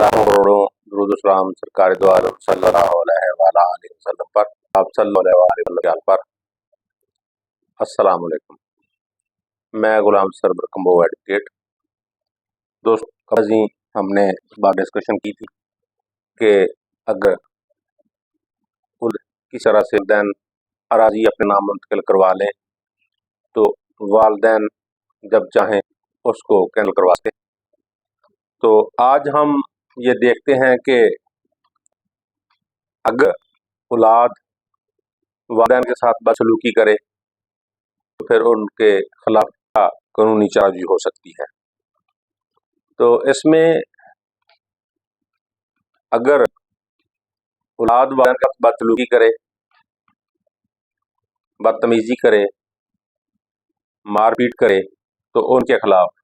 लाखों करोड़ों दुरूद सलाम सरकार दो आलम सल्लल्लाहु अलैहि वसल्लम पर, आप सल्लल्लाहु अलैहि वसल्लम पर। अस्सलाम वालेकुम। मैं गुलाम सरवर कंबो एडवोकेट। दोस्तों, कल ही हमने इस बात डिस्कशन की थी कि अगर किस तरह से वालिदैन अराजी अपने नाम मुंतकिल करवा लें तो वालिदैन जब चाहें उसको कैंसिल करवा सकते। तो आज हम ये देखते हैं कि अगर औलाद वालिदैन के साथ बदसलूकी करे तो फिर उनके खिलाफ कानूनी चार्ज हो सकती है। तो इसमें अगर औलाद वालिदैन के साथ बदसलूकी करे, बदतमीजी करे, मारपीट करे तो उनके खिलाफ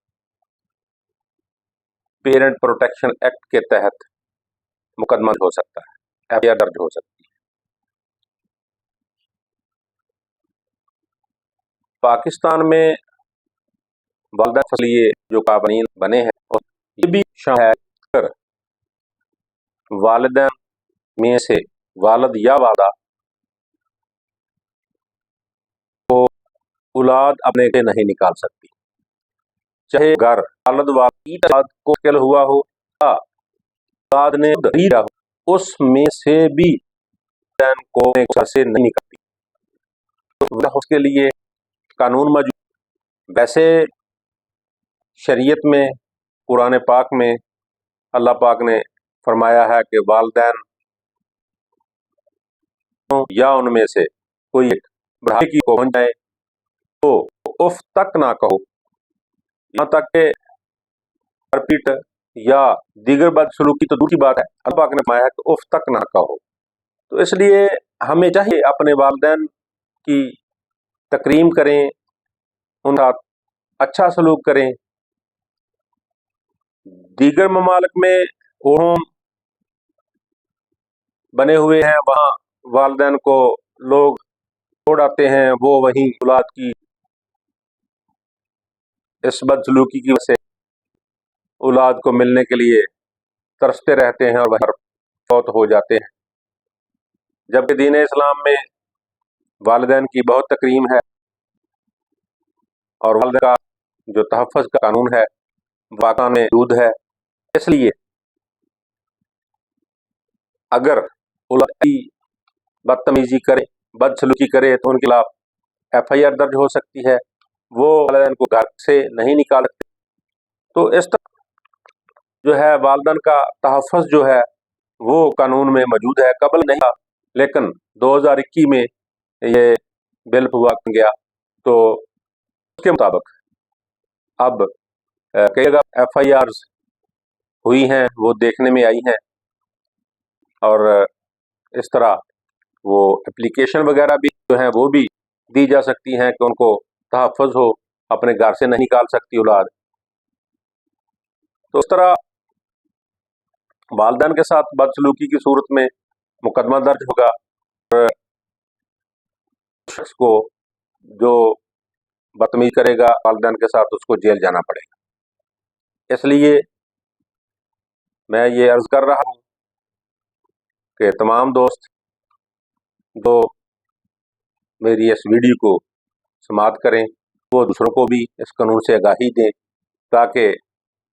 पेरेंट प्रोटेक्शन एक्ट के तहत मुकदमा हो सकता है, एफआईआर दर्ज हो सकती है। पाकिस्तान में वालिदैन के लिए जो कानून बने हैं और ये भी शामिल है अगर वालिदैन में से वालिद या वालिदा को औलाद अपने से नहीं निकाल सकती, चाहे घर वालिद वालिद को मुश्किल हुआ हो या औलाद ने दिया हो, उसमें से भी वालिदैन को घर से नहीं निकालती। तो उसके लिए कानून मौजूद। वैसे शरीयत में, कुरान पाक में अल्लाह पाक ने फरमाया है कि वालिदैन या उनमें से कोई एक बुढ़ापे की पहुंच जाए तो उफ तक ना कहो, यहाँ तक कि मारपीट या दीगर बदसलूकी तो दूसरी बात है, अल्लाह पाक ने फरमाया है कि उफ तक ना कहो। तो इसलिए हमें चाहिए अपने वालिदैन की तकरीम करें, उनका अच्छा सलूक करें। दीगर ममालिक में होम बने हुए हैं, वहाँ वालिदैन को लोग छोड़ आते हैं, वो वहीं औलाद की इस बदसलूकी की वजह से औलाद को मिलने के लिए तरसते रहते हैं और वह फौत हो जाते हैं। जबकि दीन इस्लाम में वालिदैन की बहुत तकरीम है और वालिदैन का जो तहफ़्फ़ुज़ का कानून है वाक़ा में मौजूद है। इसलिए अगर औलाद की बदतमीजी करे, बदसलूकी करे तो उनके खिलाफ एफआईआर दर्ज हो सकती है, वो वालिदैन को घर से नहीं निकाल सकते। तो इस तरह जो है वालिदैन का तहफ़्फ़ुज़ जो है वो कानून में मौजूद है। कबल नहीं था, लेकिन 2021 में ये बिल हुआ गया, तो उसके मुताबिक अब कई जगह एफआईआर हुई हैं, वो देखने में आई हैं और इस तरह वो एप्लीकेशन वगैरह भी जो है वो भी दी जा सकती हैं कि उनको तहफ़्फ़ुज़ हो, अपने घर से नहीं निकाल सकती औलाद। तो इस तरह वालिदैन के साथ बदसलूकी की सूरत में मुकदमा दर्ज होगा और शख्स को जो बदतमीजी करेगा वालिदैन के साथ उसको जेल जाना पड़ेगा। इसलिए मैं ये अर्ज़ कर रहा हूँ कि तमाम दोस्त जो मेरी इस वीडियो को समाअत करें वो दूसरों को भी इस कानून से आगाही दें ताकि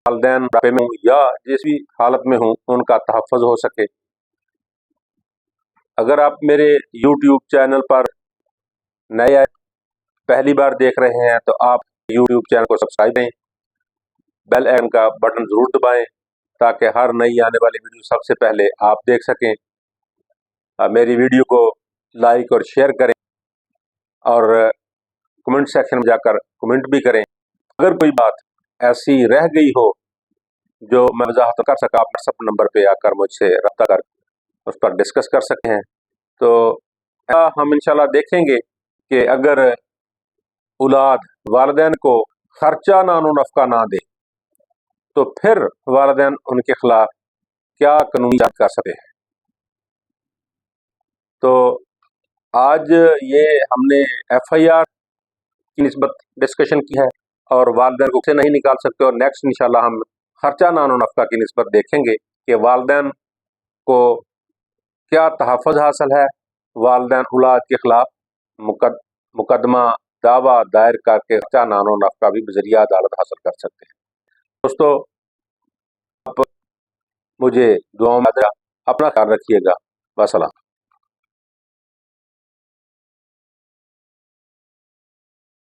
वालिदैन बुढ़ापे में हों या जिस भी हालत में हों उनका तहफ़्फ़ुज़ हो सके। अगर आप मेरे यूट्यूब चैनल पर नए आए, पहली बार देख रहे हैं, तो आप यूट्यूब चैनल को सब्सक्राइब करें, बेल आइकन का बटन ज़रूर दबाएं ताकि हर नई आने वाली वीडियो सबसे पहले आप देख सकें। मेरी वीडियो को लाइक और शेयर करें और कमेंट सेक्शन में जाकर कमेंट भी करें। अगर कोई बात ऐसी रह गई हो जो मैं वजाहत कर सका, आप व्हाट्सएप नंबर पे आकर मुझसे रब्ता कर उस पर डिस्कस कर सकते हैं। तो हम इंशाल्लाह देखेंगे कि अगर औलाद वालिदैन को खर्चा नानो नफ़का ना दे तो फिर वालिदैन उनके खिलाफ क्या कानूनी कार्रवाई कर सकते हैं। तो आज ये हमने एफआईआर की निस्बत डिस्कशन की है और वालिदैन को से नहीं निकाल सकते, और नेक्स्ट इंशाल्लाह हम खर्चा नानो नफ़का की निस्बत देखेंगे کہ والدین کو کیا تحفظ حاصل ہے، والدین اولاد کے خلاف مقدمہ دعویٰ دائر کر کے نان و نفقہ بھی بذریعہ عدالت حاصل کر سکتے ہیں۔ دوستو، آپ مجھے دعاؤں میں اپنا خیال رکھیے گا۔ وسلام۔